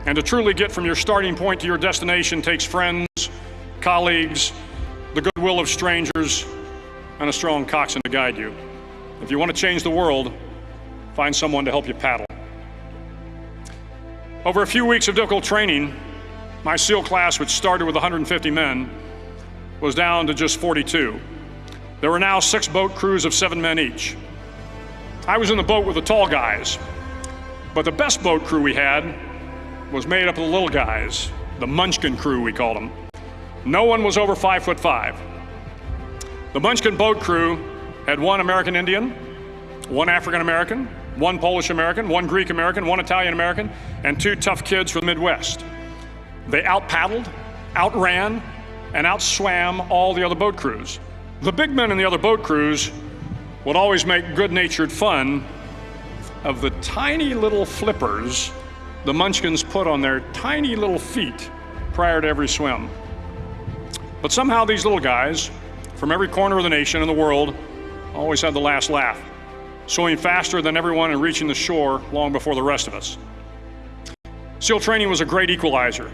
And to truly get from your starting point to your destination takes friends, colleagues, the goodwill of strangers, and a strong coxswain to guide you. If you want to change the world, find someone to help you paddle. Over a few weeks of difficult training, my SEAL class, which started with 150 men, was down to just 42. There were now 6 boat crews of 7 men each. I was in the boat with the tall guys, but the best boat crew we had was made up of the little guys, the Munchkin crew, we called them. No one was over 5'5". The Munchkin boat crew had 1 American Indian, 1 African American, 1 Polish American, 1 Greek American, 1 Italian American, and 2 tough kids from the Midwest. They out-paddled, outran, and outswam all the other boat crews. The big men in the other boat crews would always make good-natured fun of the tiny little flippers the Munchkins put on their tiny little feet prior to every swim. But somehow these little guys from every corner of the nation and the world always had the last laugh, swimming faster than everyone and reaching the shore long before the rest of us. SEAL training was a great equalizer.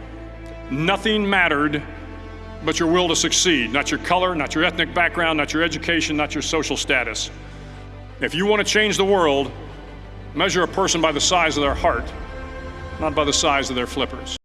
Nothing mattered but your will to succeed, not your color, not your ethnic background, not your education, not your social status. If you want to change the world, measure a person by the size of their heart, not by the size of their flippers.